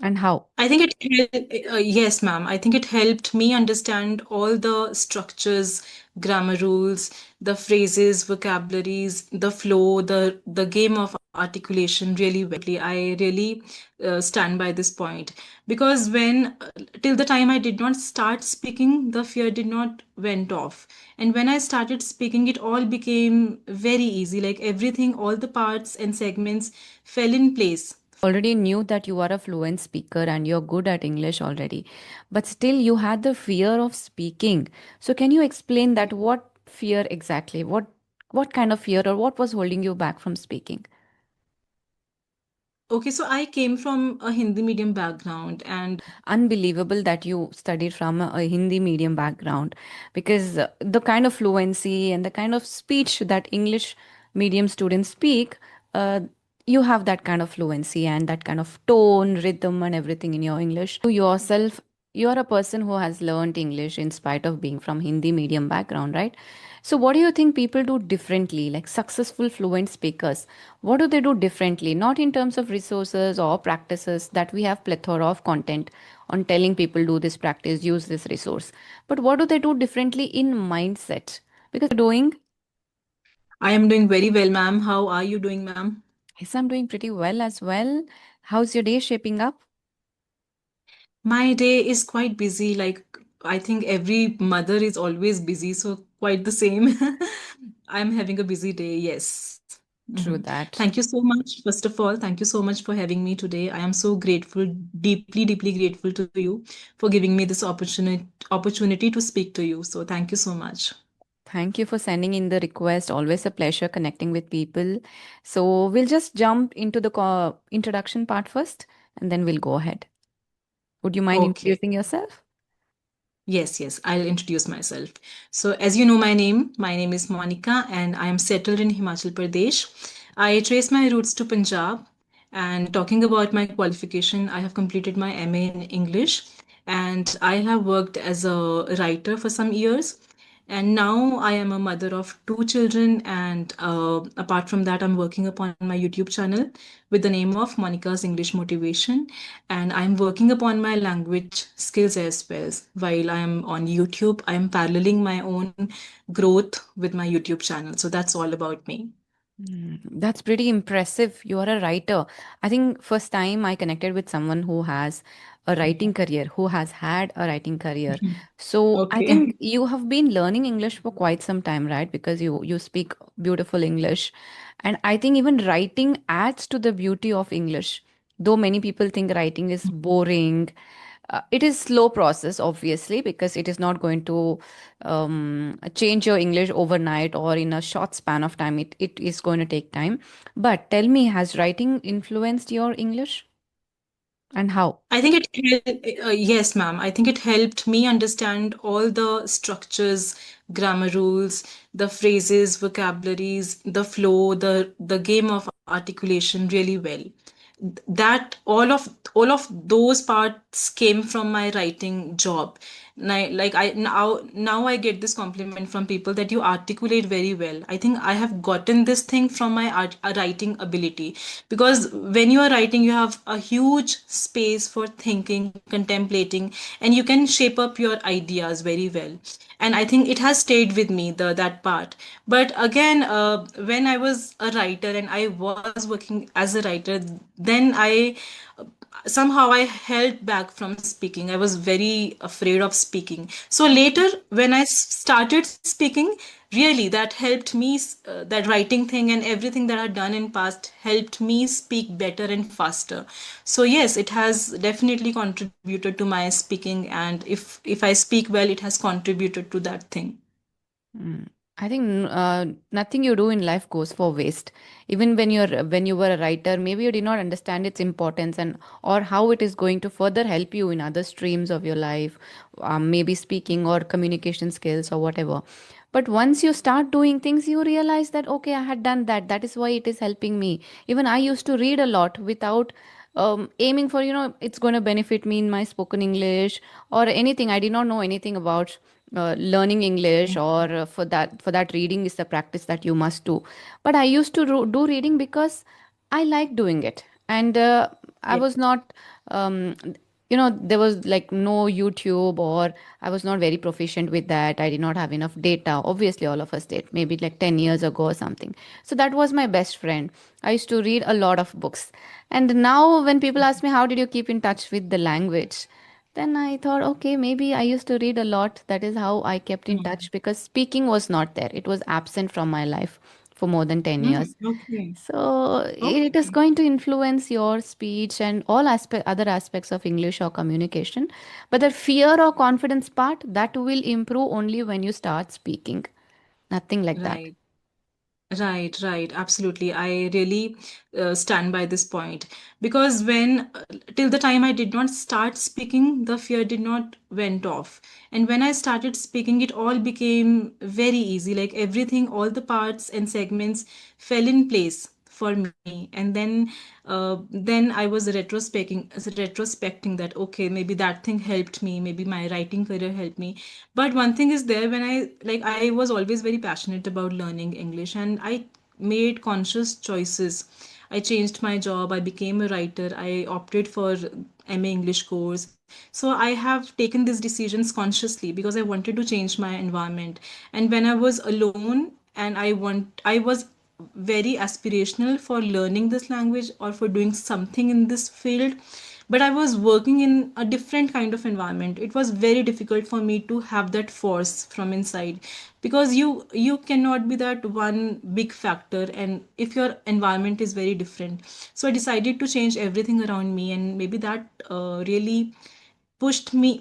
and how? I think yes, ma'am. I think it helped me understand all the structures, grammar rules, the phrases, vocabularies, the flow, the game of articulation really well. I really stand by this point because when till the time I did not start speaking, the fear did not went off, and when I started speaking, it all became very easy. Like everything, all the parts and segments fell in place. Already knew that you are a fluent speaker and you're good at English already, but still you had the fear of speaking. So can you explain that? What fear exactly? What kind of fear, or what was holding you back from speaking? Okay, so I came from a Hindi medium background, and Unbelievable that you studied from a Hindi medium background, because the kind of fluency and the kind of speech that English medium students speak, uh, you have that kind of fluency and that kind of tone, rhythm, and everything in your English. You yourself, you are a person who has learned English in spite of being from Hindi medium background, right? So, what do you think people do differently, like successful fluent speakers? What do they do differently? Not in terms of resources or practices that we have plethora of content on telling people do this practice, use this resource. But what do they do differently in mindset? Because doing, I am doing very well, ma'am. How are you doing, ma'am? yes, I'm doing pretty well as well. How's your day shaping up? My day is quite busy. Like, I think every mother is always busy, so quite the same. I'm having a busy day, yes. True Thank that. you so much. First of all, thank you so much for having me today. I am so grateful, deeply, deeply grateful to you for giving me this opportunity to speak to you. So thank you so much. Thank you for sending in the request. Always a pleasure connecting with people. So we'll just jump into the introduction part first and then we'll go ahead. Would you mind Okay. introducing yourself? Yes, yes, I'll introduce myself. So, as you know my name is Monica and I am settled in Himachal Pradesh. I trace my roots to Punjab. And talking about my qualification, I have completed my MA in English and I have worked as a writer for some years. And now I am a mother of two children. And apart from that, I'm working upon my YouTube channel with the name of Monica's English Motivation. And I'm working upon my language skills as well. While I am on YouTube, I am paralleling my own growth with my YouTube channel. So that's all about me. That's pretty impressive. You are a writer. I think first time I connected with someone who has a writing career, who has had a writing career. So I think Okay. you have been learning English for quite some time, right? Because you speak beautiful English. And I think even writing adds to the beauty of English. Though many people think writing is boring, it is slow process obviously, because it is not going to change your English overnight or in a short span of time. It is going to take time. But tell me, has writing influenced your English, and how? I think yes, ma'am. I think it helped me understand all the structures, grammar rules, the phrases, vocabularies, the flow, the game of articulation really well. That all of those parts came from my writing job. Like I now I get this compliment from people that you articulate very well. I think I have gotten this thing from my writing ability, because when you are writing you have a huge space for thinking, contemplating, and you can shape up your ideas very well. And I think it has stayed with me, the that part. But again, when I was a writer and I was working as a writer, then I somehow I held back from speaking. I was very afraid of speaking. So later, when I started speaking, really that helped me. That writing thing and everything that I've done in past helped me speak better and faster. So yes, it has definitely contributed to my speaking, and if I speak well, it has contributed to that thing. Mm. I think nothing you do in life goes for waste. Even when you were a writer, maybe you did not understand its importance and or how it is going to further help you in other streams of your life, maybe speaking or communication skills or whatever. But once you start doing things, you realize that okay, I had done that. That is why it is helping me. Even I used to read a lot without aiming for, it's going to benefit me in my spoken English or anything. I did not know anything about learning English, or for that reading is the practice that you must do. But I used to do reading because I like doing it, and I was not, um, there was like no YouTube, or I was not very proficient with that. I did not have enough data. Obviously, all of us did, maybe like 10 years ago or something. So that was my best friend. I used to read a lot of books. And now, when people ask me, how did you keep in touch with the language? Then I thought, okay, maybe I used to read a lot. That is how I kept in Mm. touch, because speaking was not there. It was absent from my life for more than 10 Mm, years. okay. So it is Okay. going to influence your speech and all other aspects of English or communication. But the fear or confidence part, that will improve only when you start speaking. Nothing like that. Right. Right, right, absolutely. I really stand by this point because when till the time I did not start speaking, the fear did not went off. And when I started speaking, it all became very easy. Like everything, all the parts and segments fell in place for me. And then I was retrospecting that okay, maybe that thing helped me, maybe my writing career helped me. But one thing is there when I was always very passionate about learning English and I made conscious choices. I changed my job, I became a writer, I opted for MA English course. So I have taken these decisions consciously because I wanted to change my environment. And when I was alone and I was very aspirational for learning this language or for doing something in this field, but I was working in a different kind of environment. It was very difficult for me to have that force from inside because you cannot be that one big factor and if your environment is very different. So I decided to change everything around me, and maybe that really pushed my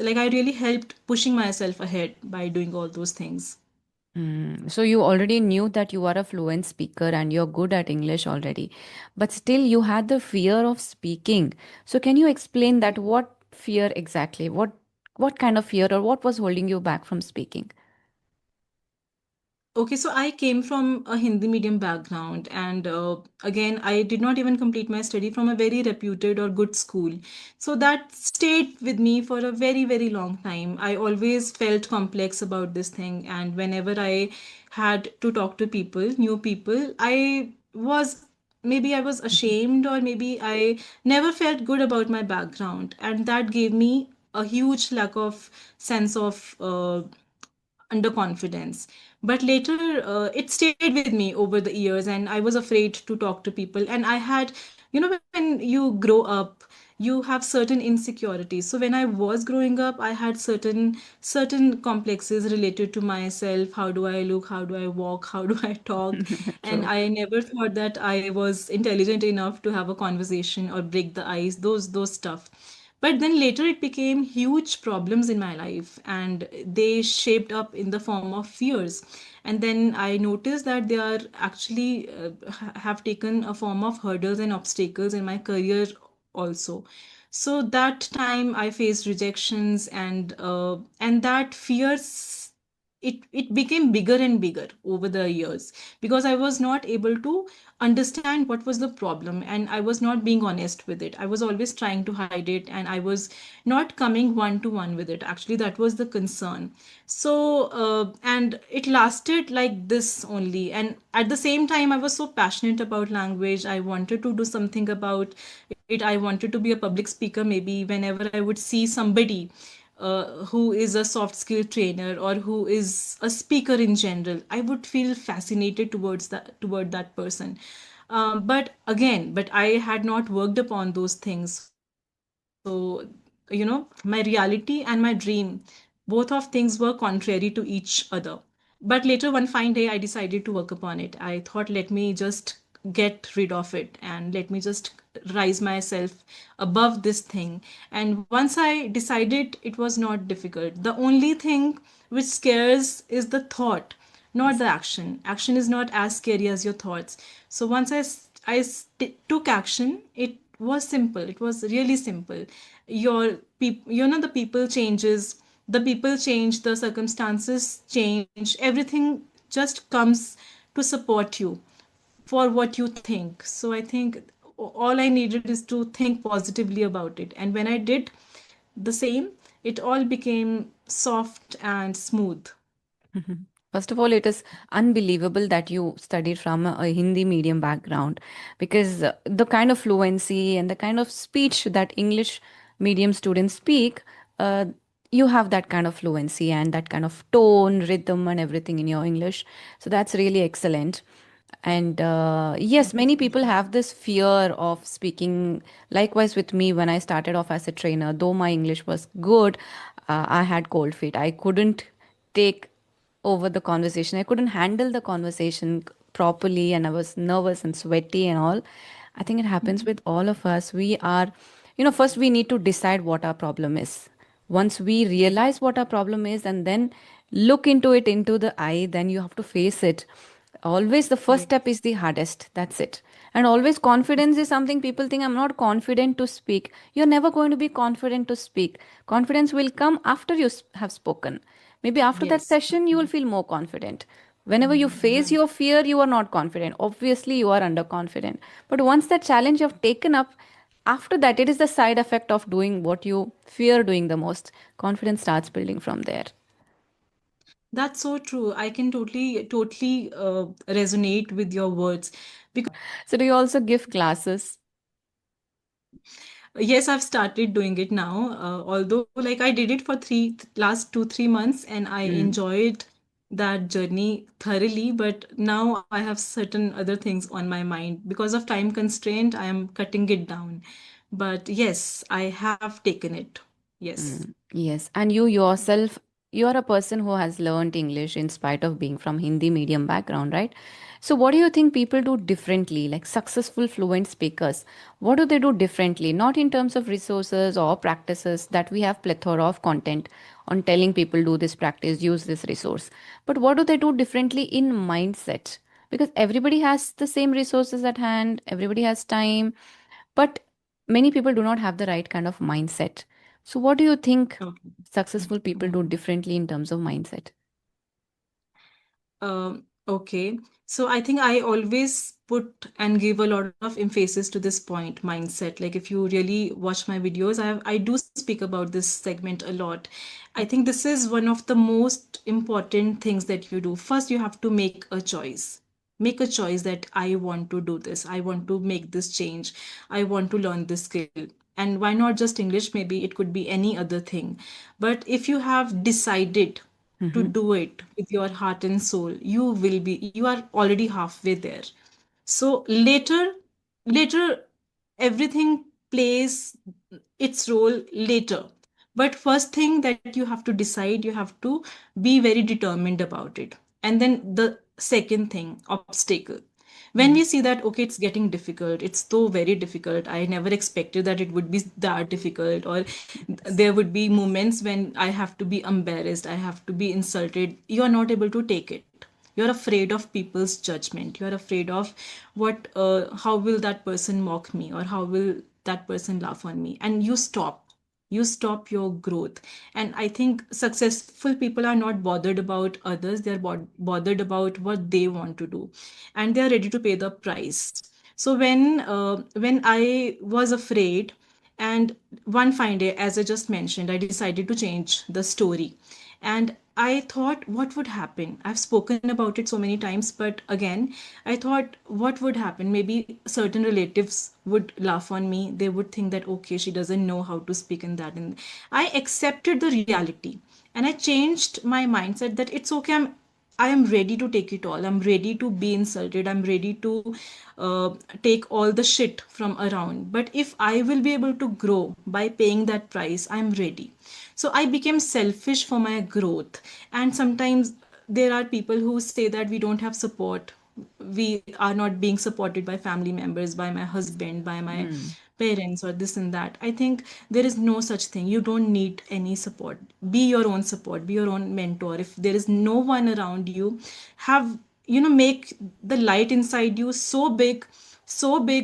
like I really helped pushing myself ahead by doing all those things. So you already knew that you are a fluent speaker and you're good at English already, but still you had the fear of speaking. So can you explain that? What fear exactly? What kind of fear, or what was holding you back from speaking? Okay, so I came from a Hindi medium background, and again, I did not even complete my study from a very reputed or good school. So that stayed with me for a very, very long time. I always felt complex about this thing, and whenever I had to talk to people, new people, maybe I was ashamed, or maybe I never felt good about my background, and that gave me a huge lack of sense of underconfidence. But later it stayed with me over the years and I was afraid to talk to people. And I had, when you grow up, you have certain insecurities. So when I was growing up, I had certain complexes related to myself. How do I look, how do I walk, how do I talk? And True. I never thought that I was intelligent enough to have a conversation or break the ice, those stuff. But then later it became huge problems in my life and they shaped up in the form of fears. And then I noticed that they are actually have taken a form of hurdles and obstacles in my career also. So that time I faced rejections, and that fears, it became bigger and bigger over the years because I was not able to understand what was the problem and I was not being honest with it. I was always trying to hide it and I was not coming one to one with it. Actually, that was the concern. So and it lasted like this only, and at the same time I was so passionate about language. I wanted to do something about it. I wanted to be a public speaker. Maybe whenever I would see somebody who is a soft skill trainer or who is a speaker in general, I would feel fascinated toward that person. But I had not worked upon those things. So my reality and my dream, both of things were contrary to each other. But later one fine day, I decided to work upon it. I thought, let me just get rid of it and let me just rise myself above this thing. And once I decided, it was not difficult. The only thing which scares is the thought, not the action. Action is not as scary as your thoughts. So once took action, it was simple. It was really simple. The people changes, the people change, the circumstances change, everything just comes to support you for what you think. So I think all I needed is to think positively about it. And when I did the same, it all became soft and smooth. First of all, it is unbelievable that you studied from a Hindi medium background because the kind of fluency and the kind of speech that English medium students speak, uh, you have that kind of fluency and that kind of tone, rhythm, and everything in your English. So that's really excellent. And yes, many people have this fear of speaking. Likewise, with me, when I started off as a trainer, though my English was good, I had cold feet. I couldn't take over the conversation. I couldn't handle the conversation properly, and I was nervous and sweaty and all. I think it happens with all of us. We are, first we need to decide what our problem is. Once we realize what our problem is and then look into it into the eye, then you have to face it. Always the first Yes. step is the hardest. That's it. And always confidence is something people think I'm not confident to speak. You're never going to be confident to speak. Confidence will come after you have spoken. Maybe after that Yes. session, you will feel more confident. Whenever you face Right. your fear, you are not confident. Obviously, you are underconfident. But once that challenge you have taken up, after that, it is the side effect of doing what you fear doing the most. Confidence starts building from there. That's so true. I can totally resonate with your words. So, do you also give classes? Yes, I've started doing it now. Although, like, I did it for last 2 3 months, and I Mm. enjoyed that journey thoroughly. But now I have certain other things on my mind because of time constraint. I am cutting it down. But yes, I have taken it. Yes. Yes, and you yourself, you are a person who has learned English in spite of being from Hindi medium background, right? So, what do you think people do differently, like successful fluent speakers? What do they do differently? Not in terms of resources or practices that we have plethora of content on telling people do this practice, use this resource, but what do they do differently in mindset? Because everybody has the same resources at hand, everybody has time, but many people do not have the right kind of mindset. So, what do you think Okay. successful people do differently in terms of mindset? Okay. So I think I always put and give a lot of emphasis to this point, mindset. Like if you really watch my videos, I do speak about this segment a lot. I think this is one of the most important things that you do. First, you have to make a choice. Make a choice that I want to do this. I want to make this change. I want to learn this skill. And why not just English? Maybe it could be any other thing. But if you have decided to Mm-hmm. do it with your heart and soul, you are already halfway there. So later everything plays its role later. But first thing that you have to decide, you have to be very determined about it. And then the second thing, obstacle. When we see that okay, it's getting difficult, it's so very difficult, I never expected that it would be that difficult, or Yes. there would be moments when I have to be embarrassed, I have to be insulted, you are not able to take it. You're afraid of people's judgment, you're afraid of how will that person mock me, or how will that person laugh on me, and you stop your growth. And I think successful people are not bothered about others, they're bothered about what they want to do, and they're ready to pay the price. So when I was afraid, and one fine day, as I just mentioned, I decided to change the story. And I thought, what would happen? I've spoken about it so many times, but again, I thought, what would happen? Maybe certain relatives would laugh on me. They would think that, okay, she doesn't know how to speak in that. And I accepted the reality. And I changed my mindset that it's okay. I am ready to take it all. I'm ready to be insulted. I'm ready to take all the shit from around. But if I will be able to grow by paying that price, I'm ready. So I became selfish for my growth. And sometimes there are people who say that we don't have support. We are not being supported by family members, by my husband, by my Mm. parents, or this and that. I think there is no such thing. You don't need any support. Be your own support, be your own mentor. If there is no one around you, have, make the light inside you so big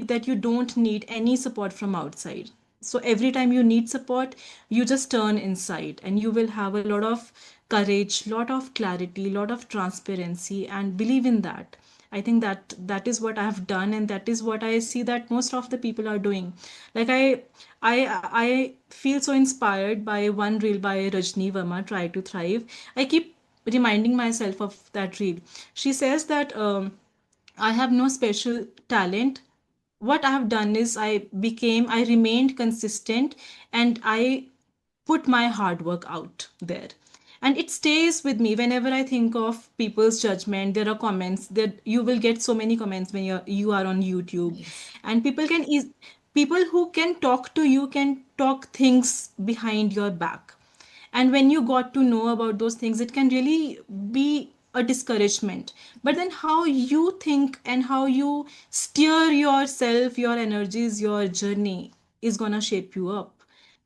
that you don't need any support from outside. So every time you need support, you just turn inside, and you will have a lot of courage, lot of clarity, lot of transparency, and believe in that. I think that is what I have done, and that is what I see that most of the people are doing. Like I feel so inspired by one reel by Rajni Verma, Try to Thrive. I keep reminding myself of that reel. She says that I have no special talent. What I have done is I remained consistent, and I put my hard work out there. And it stays with me whenever I think of people's judgment. There are comments that you will get so many comments when you are on YouTube, Yes. and people who can talk to you can talk things behind your back. And when you got to know about those things, it can really be a discouragement. But then how you think and how you steer yourself, your energies, your journey is gonna shape you up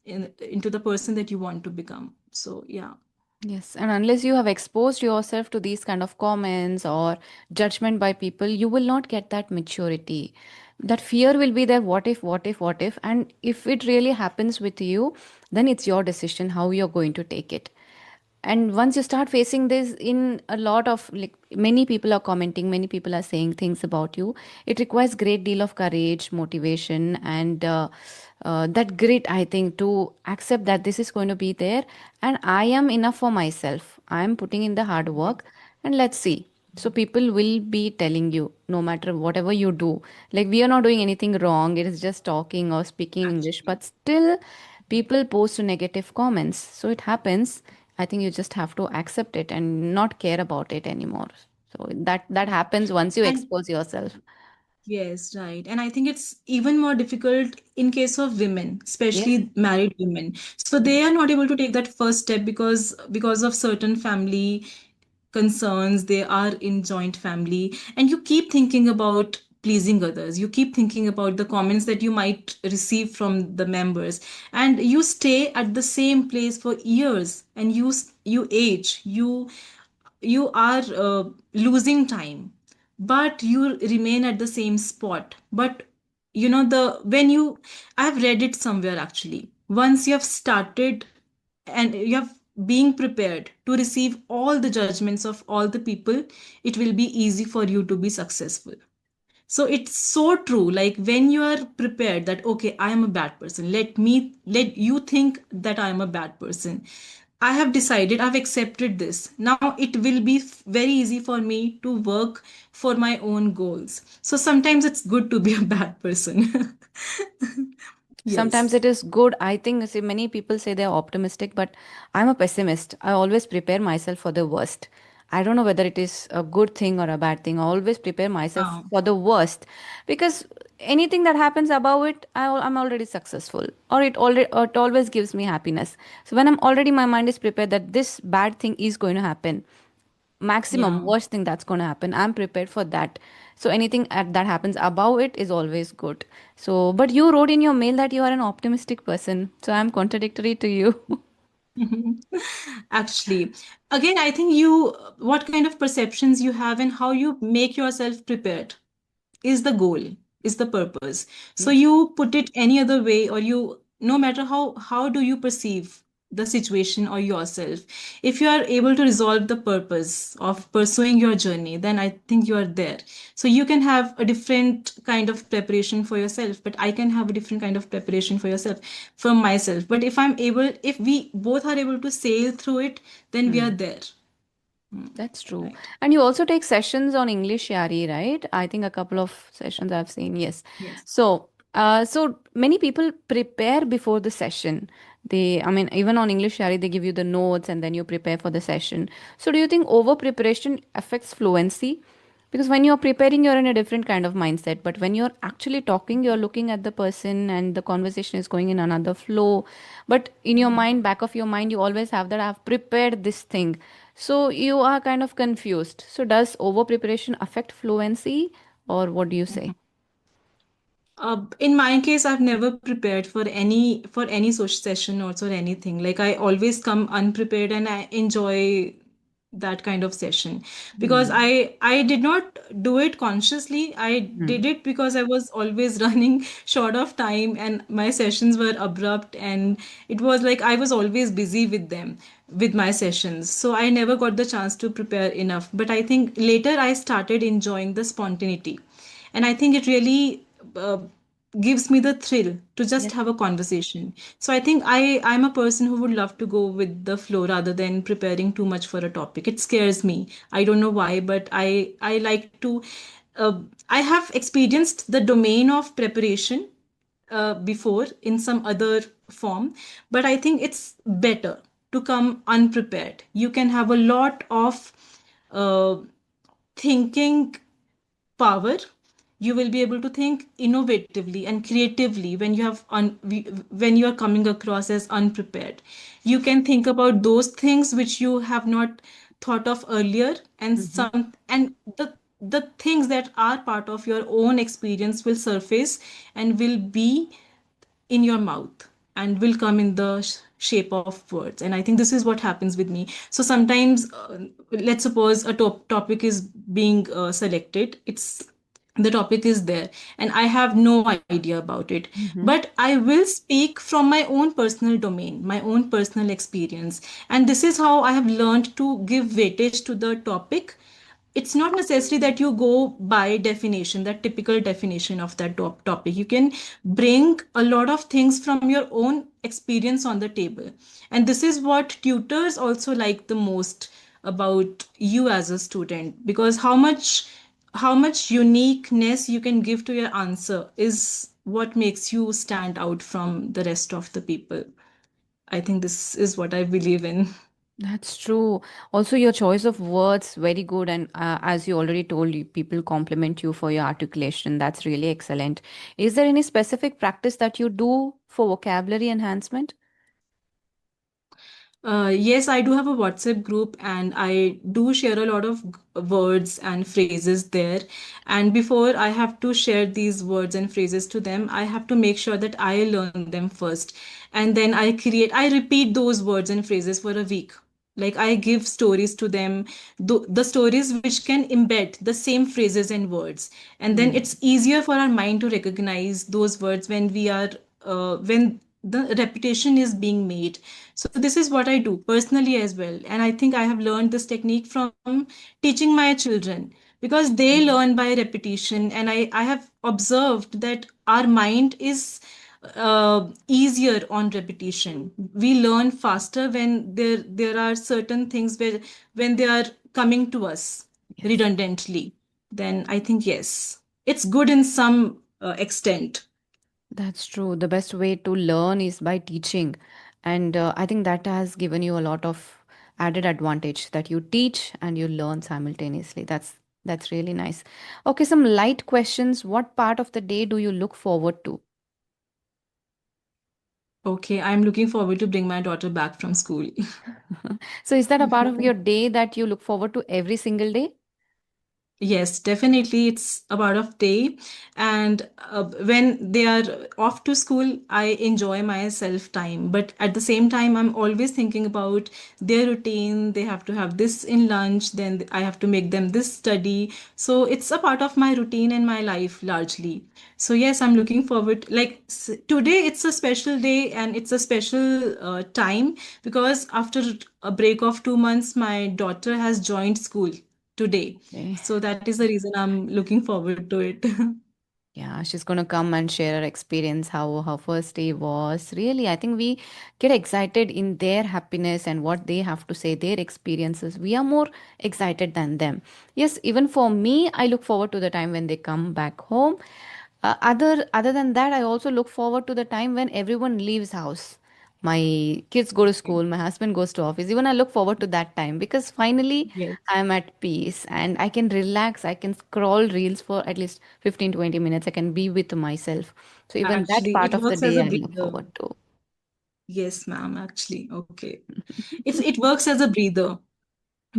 into the person that you want to become. So yeah. Yes, and unless you have exposed yourself to these kind of comments or judgment by people, you will not get that maturity. That fear will be there. What if, what if, what if? And if it really happens with you, then it's your decision how you're going to take it. And once you start facing this, in a lot of, like, many people are commenting, many people are saying things about you, it requires great deal of courage, motivation, and that grit, I think, to accept that this is going to be there, and I am enough for myself, I am putting in the hard work, and let's see. So people will be telling you no matter whatever you do. Like, we are not doing anything wrong, it is just talking or speaking English, Actually. but still people post negative comments. So it happens. I think you just have to accept it and not care about it anymore. So that happens once you And expose yourself. yes, right. And I think it's even more difficult in case of women, Yes. especially married women. So they Yes. are not able to take that first step because of certain family concerns. They are in joint family, and you keep thinking about pleasing others. You keep thinking about the comments that you might receive from the members, and you stay at the same place for years, and you age. You are losing time, but you remain at the same spot. But the when you I've read it somewhere actually, once you have started and you have being prepared to receive all the judgments of all the people, it will be easy for you to be successful. So it's so true. Like when you are prepared that, okay, I am a bad person. Let you think that I am a bad person. I have decided, I've accepted this. Now it will be very easy for me to work for my own goals. So sometimes it's good to be a bad person. Sometimes Yes. it is good. I think, see, many people say they're optimistic, but I'm a pessimist. I always prepare myself for the worst. I don't know whether it is a good thing or a bad thing. I always prepare myself Um, for the worst, because anything that happens above it, I'm already successful, or it always gives me happiness. So when I'm already, my mind is prepared that this bad thing is going to happen, maximum yeah. worst thing that's going to happen, I'm prepared for that. So anything that happens above it is always good. So, but you wrote in your mail that you are an optimistic person, so I'm contradictory to you. Actually, again, I think what kind of perceptions you have and how you make yourself prepared is the goal, is the purpose. So Yes. you put it any other way, or you, no matter how do you perceive the situation or yourself, if you are able to resolve the purpose of pursuing your journey, then I think you are there. So you can have a different kind of preparation for yourself, but I can have a different kind of preparation for yourself, from myself. But if we both are able to sail through it, then we are Hmm. there. Hmm. That's true. Right. And you also take sessions on English Yari, right? I think a couple of sessions I've seen. Yes. Yes. So many people prepare before the session. I mean, even on English Yari, they give you the notes and then you prepare for the session. So do you think over preparation affects fluency? Because when you're preparing, you're in a different kind of mindset. But when you're actually talking, you're looking at the person and the conversation is going in another flow. But in your mind, back of your mind, you always have that I've prepared this thing. So you are kind of confused. So does over preparation affect fluency, or what do you say? In my case, I've never prepared for any social session notes or anything. Like I always come unprepared, and I enjoy that kind of session because Hmm. I did not do it consciously. I did Hmm. it because I was always running short of time, and my sessions were abrupt, and it was like I was always busy with them, with my sessions. So I never got the chance to prepare enough. But I think later I started enjoying the spontaneity, and I think it really uh, gives me the thrill to just Yes. have a conversation. So I think I'm a person who would love to go with the flow rather than preparing too much for a topic. It scares me. I don't know why, but I like to. I have experienced the domain of preparation before in some other form, but I think it's better to come unprepared. You can have a lot of uh, thinking power. You will be able to think innovatively and creatively when you have when you are coming across as unprepared. You can think about those things which you have not thought of earlier, and Mm-hmm. the things that are part of your own experience will surface and will be in your mouth and will come in the shape of words. And I think this is what happens with me. So sometimes, let's suppose a topic is being selected. It's the topic is there and I have no idea about it, Mm-hmm. but I will speak from my own personal domain, my own personal experience. And this is how I have learned to give weightage to the topic. It's not necessary that you go by definition, that typical definition of that topic. You can bring a lot of things from your own experience on the table. And this is what tutors also like the most about you as a student, because how much uniqueness you can give to your answer is what makes you stand out from the rest of the people. I think this is what I believe in. That's true. Also, your choice of words very good, and as you already told, you people compliment you for your articulation. That's really excellent. Is there any specific practice that you do for vocabulary enhancement? Yes, I do have a WhatsApp group and I do share a lot of words and phrases there. And before I have to share these words and phrases to them, I have to make sure that I learn them first. And then I repeat those words and phrases for a week. Like I give stories to them, the stories which can embed the same phrases and words. And then Hmm. it's easier for our mind to recognize those words when the repetition is being made. So this is what I do personally as well, and I think I have learned this technique from teaching my children, because they learn by repetition. And I have observed that our mind is easier on repetition. We learn faster when there are certain things where when they are coming to us Yes. redundantly. Then I think yes, it's good in some extent. That's true. The best way to learn is by teaching. And I think that has given you a lot of added advantage that you teach and you learn simultaneously. That's really nice. Okay, some light questions. What part of the day do you look forward to? Okay, I'm looking forward to bring my daughter back from school. So is that a part of your day that you look forward to every single day? Yes, definitely. It's a part of day. And when they are off to school, I enjoy my self time. But at the same time, I'm always thinking about their routine. They have to have this in lunch, then I have to make them this study. So it's a part of my routine and my life largely. So yes, I'm looking forward. Like today, it's a special day and it's a special time, because after a break of 2 months, my daughter has joined school today. Okay. So that is the reason I'm looking forward to it. Yeah, she's going to come and share her experience, how her first day was. Really, I think we get excited in their happiness and what they have to say, their experiences. We are more excited than them. Yes, even for me, I look forward to the time when they come back home. Other than that, I also look forward to the time when everyone leaves house. My kids go to school, my husband goes to office. Even I look forward to that time because finally Yes, I'm at peace and I can relax. I can scroll reels for at least 15, 20 minutes. I can be with myself. So even that actually, part it of the works as day a I look breather. forward to. Yes, ma'am, actually. Okay. It works as a breather,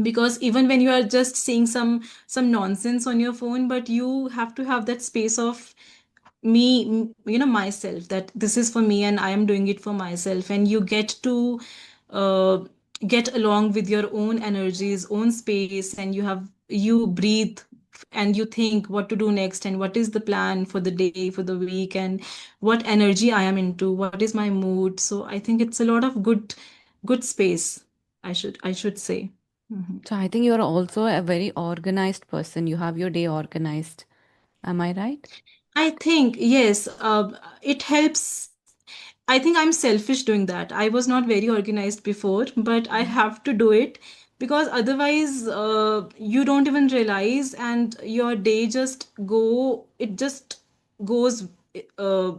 because even when you are just seeing some nonsense on your phone, but you have to have that space of myself, that this is for me and I am doing it for myself, and you get to uh, get along with your own energies, own space, and you breathe and you think what to do next and what is the plan for the day, for the week, and what energy I am into, what is my mood. So I think it's a lot of good space, I should say. Mhm. So I think you're also a very organized person. You have your day organized. Am I right? I think, yes, it helps. I think I'm selfish doing that. I was not very organized before, but I have to do it because otherwise, you don't even realize, and your day just it just goes, uh,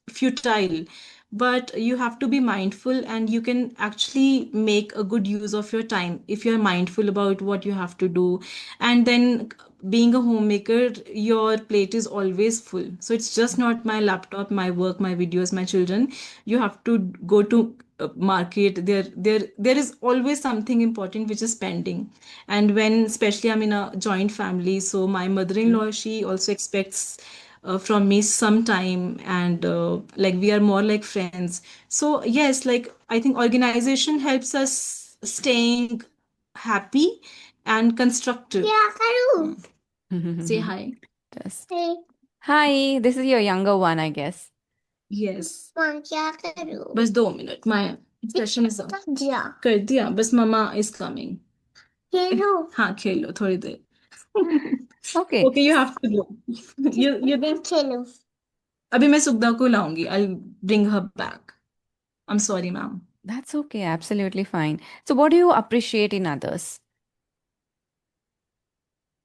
futile. But you have to be mindful, and you can actually make a good use of your time if you're mindful about what you have to do. And then, being a homemaker, your plate is always full. So it's just not my laptop, my work, my videos, my children. You have to go to market. There is always something important which is pending. And when, especially, I'm in a joint family, so my Mm. mother-in-law, she also expects from me some time, and like, we are more like friends. So yes, like, I think organization helps us staying happy and constructive. Yeah, Karu. Say hi. Just Hey. hi. This is your younger one, I guess. Yes. मां क्या करूं बस 2 minute, my session is up. दिया कर दिया बस, mama is coming. खेलो हाँ, खेलो थोड़ी देर. Okay, Okay, you have to go. You then खेलो अभी मैं सुगदा को लाऊंगी. I'll bring her back. I'm sorry, ma'am. that's okay. Absolutely fine. So, what do you appreciate in others?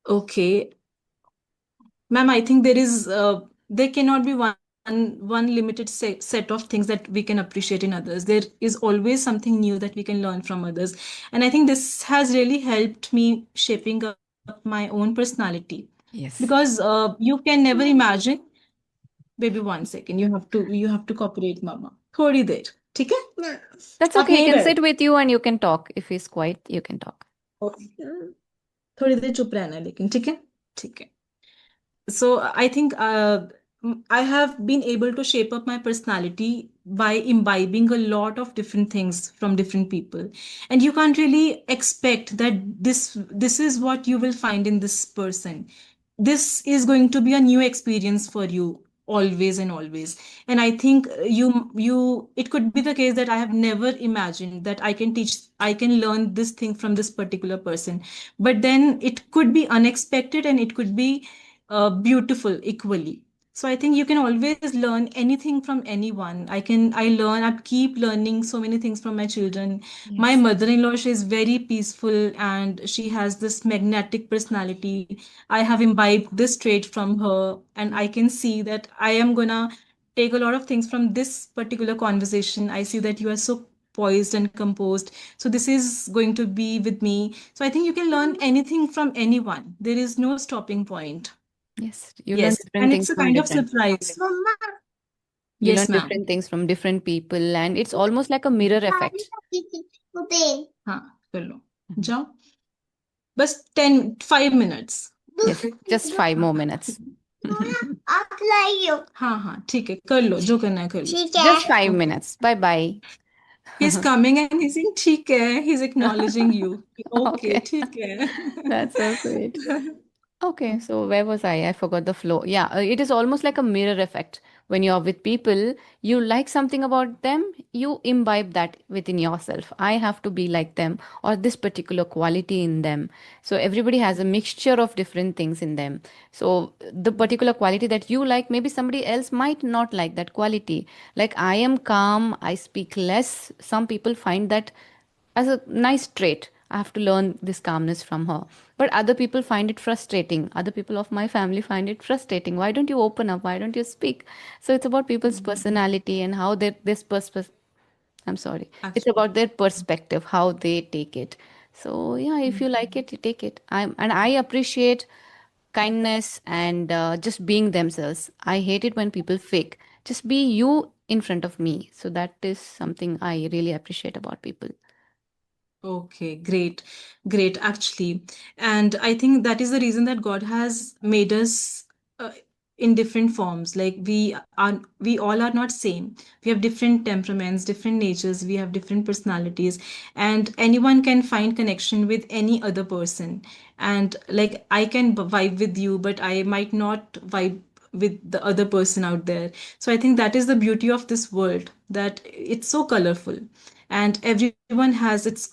Okay, ma'am, I think there cannot be one limited set of things that we can appreciate in others. There is always something new that we can learn from others, and I think this has really helped me shaping up my own personality. Because Yes. you can never imagine. Baby, 1 second. You have to cooperate, mama. थोड़ी देर, ठीक है? No. That's आप okay. He यहीं can बैठ. sit with you and you can talk. If he's quiet, you can talk. Okay. थोड़ी देर चुप रहना है, लेकिन ठीक है? ठीक है. So I think I have been able to shape up my personality by imbibing a lot of different things from different people. And you can't really expect that this is what you will find in this person. This is going to be a new experience for you, always and always. And I think you it could be the case that I have never imagined that I can learn this thing from this particular person. But then it could be unexpected, and it could be beautiful equally. So I think you can always learn anything from anyone. I keep learning so many things from my children. My Yes. mother-in-law, she is very peaceful, and she has this magnetic personality. I have imbibed this trait from her, and I can see that I am gonna take a lot of things from this particular conversation. I see that you are so poised and composed. So this is going to be with me. So I think you can learn anything from anyone. There is no stopping point. Yes. You learn Yes, different and things it's a from kind of different. surprise. Mama. You learn Yes, ma'am. different things from different people, and it's almost like a mirror effect. हाँ, कर लो. जाओ. बस 5 minutes. Yes. Just 5 more minutes. आप लाइयो. हाँ हाँ, ठीक है, कर लो जो करना है कर लो. ठीक है. Just five Okay. minutes. Bye bye. He's coming and he's saying ठीक है. He's acknowledging you. Okay, Okay. ठीक है. That's so sweet. Okay, so where was I? I forgot the flow. Yeah, it is almost like a mirror effect. When you're with people, you like something about them, you imbibe that within yourself. I have to be like them, or this particular quality in them. So everybody has a mixture of different things in them. So the particular quality that you like, maybe somebody else might not like that quality. Like I am calm, I speak less. Some people find that as a nice trait. I have to learn this calmness from her. But other people find it frustrating. Other people of my family find it frustrating. Why don't you open up? Why don't you speak? So it's about people's personality and how I'm sorry. It's Actually. about their perspective, how they take it. So yeah, if you like it, you take it. And I appreciate kindness and just being themselves. I hate it when people fake. Just be you in front of me. So that is something I really appreciate about people. Okay, great, great, actually. And I think that is the reason that God has made us in different forms. Like, we all are not same. We have different temperaments, different natures, we have different personalities, and anyone can find connection with any other person. And like, I can vibe with you, but I might not vibe with the other person out there. So I think that is the beauty of this world, that it's so colorful, and everyone has its,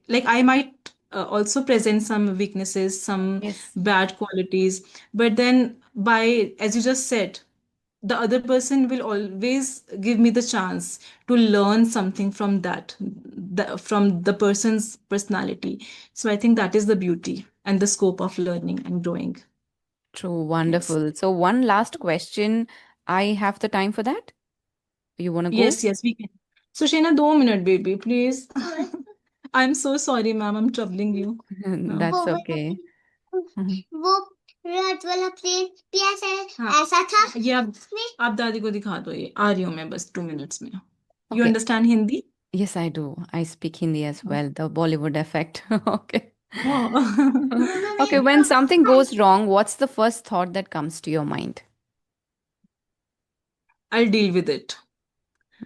like, I might also present some weaknesses, some Yes. bad qualities, but then by, as you just said, the other person will always give me the chance to learn something from from the person's personality. So I think that is the beauty and the scope of learning and growing. True, Yes. wonderful. So, one last question. I have the time for that. You want to go? Yes, yes, we can. So, Shena, 2 minute, baby, please. I'm so sorry, ma'am. I'm troubling you. हाँ. That's okay. Mhm. वो red वाला plane भी ऐसा था ये आप दादी को दिखा दो ये आ रही हूँ मैं बस 2 मिनट्स में you Okay. Understand Hindi Yes, I do. I speak Hindi as well, the Bollywood effect. Okay. Okay, when something goes wrong, what's the first thought that comes to your mind? I'll deal with it.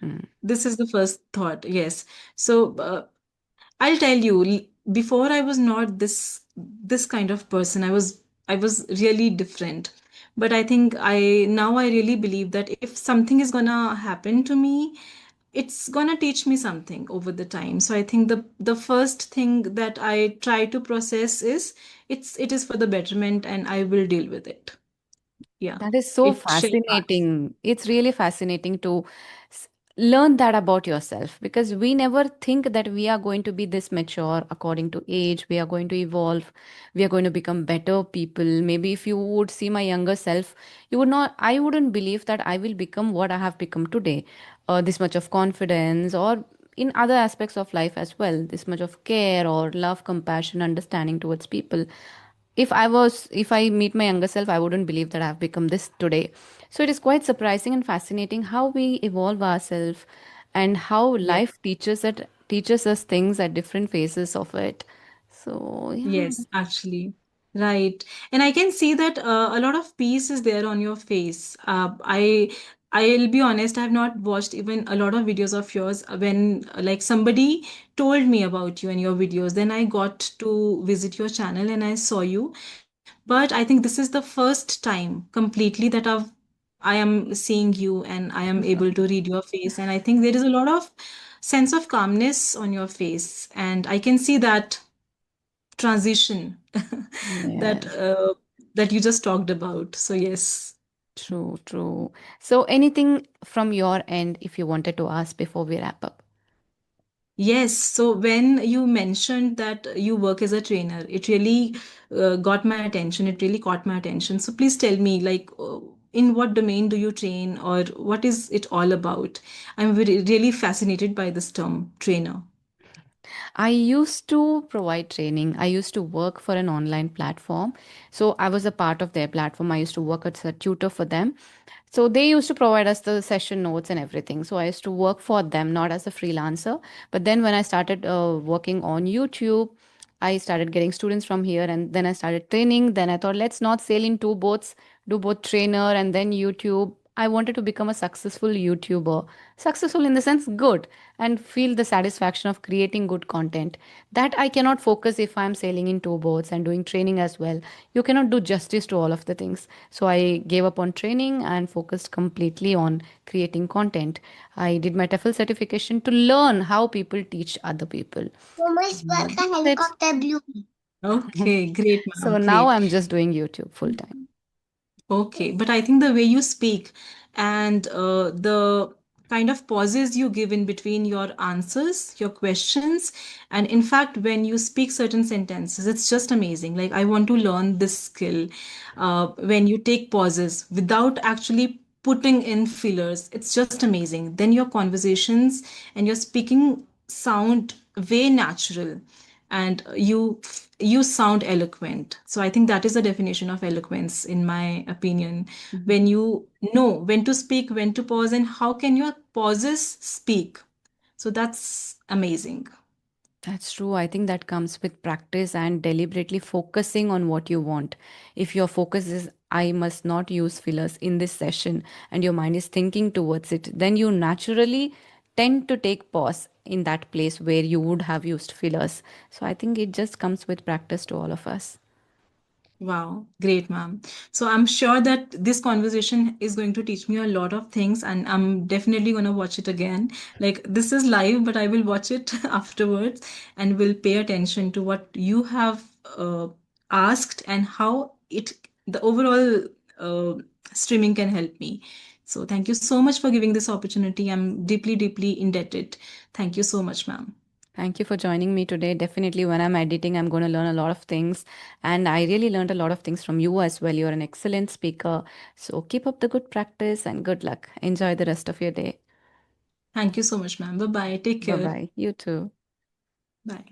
Mm. This is the first thought. Yes. So I'll tell you, before I was not this kind of person. I was really different. But I think I really believe that if something is gonna happen to me, it's gonna teach me something over the time. So I think the first thing that I try to process is it is for the betterment, and I will deal with it. Yeah, That is so it shall pass. fascinating. It's really fascinating to s- learn that about yourself because we never think that we are going to be this mature according to age. We are going to evolve. We are going to become better people. Maybe if you would see my younger self, you would not, I wouldn't believe that I will become what I have become today. This much of confidence or in other aspects of life as well, this much of care or love, compassion, understanding towards people. If I meet my younger self, I wouldn't believe that I've become this today. So it is quite surprising and fascinating how we evolve ourselves and how Yeah. life teaches us things at different phases of it. So yeah. Yes, actually. Right. And I can see that a lot of peace is there on your face. I'll be honest, I have not watched even a lot of videos of yours. When like somebody told me about you and your videos, then I got to visit your channel and I saw you. But I think this is the first time completely that I am seeing you and I am able to read your face. And I think there is a lot of sense of calmness on your face. And I can see that transition that Yes, that you just talked about. So yes. true, true. So anything from your end if you wanted to ask before we wrap up? Yes, so when you mentioned that you work as a trainer, it really got my attention. It really caught my attention. So please tell me, like, in what domain do you train, or what is it all about? I'm really fascinated by this term, trainer. I used to provide training. I used to work for an online platform. So I was a part of their platform. I used to work as a tutor for them. So they used to provide us the session notes and everything. So I used to work for them, not as a freelancer. But then when I started working on YouTube, I started getting students from here and then I started training. Then I thought, let's not sail in two boats, do both trainer and then YouTube. I wanted to become a successful YouTuber. Successful in the sense good and feel the satisfaction of creating good content. That I cannot focus if I'm sailing in two boats and doing training as well. You cannot do justice to all of the things. So I gave up on training and focused completely on creating content. I did my TEFL certification to learn how people teach other people. Mama, is Uh, that a that's helicopter blue? Okay, great, so ma'am. now Great. I'm just doing YouTube full time. Okay, but I think the way you speak and the kind of pauses you give in between your answers, your questions, and in fact, when you speak certain sentences, it's just amazing. Like, I want to learn this skill. When you take pauses without actually putting in fillers, it's just amazing. Then your conversations and your speaking sound way natural, and you sound eloquent. So I think that is the definition of eloquence, in my opinion, Mhm. when you know when to speak, when to pause, and how can your pauses speak. So that's amazing. That's true. I think that comes with practice and deliberately focusing on what you want. If your focus is, I must not use fillers in this session, and your mind is thinking towards it, then you naturally tend to take pause in that place where you would have used fillers. So I think it just comes with practice to all of us. Wow, great, ma'am. So I'm sure that this conversation is going to teach me a lot of things, and I'm definitely going to watch it again. Like, this is live, but I will watch it afterwards and will pay attention to what you have asked and how the overall streaming can help me. So thank you so much for giving this opportunity. I'm deeply, deeply indebted. Thank you so much, ma'am. Thank you for joining me today. Definitely, when I'm editing, I'm going to learn a lot of things. And I really learned a lot of things from you as well. You're an excellent speaker. So keep up the good practice and good luck. Enjoy the rest of your day. Thank you so much, ma'am. Bye bye. Take Bye care. bye. You too. Bye.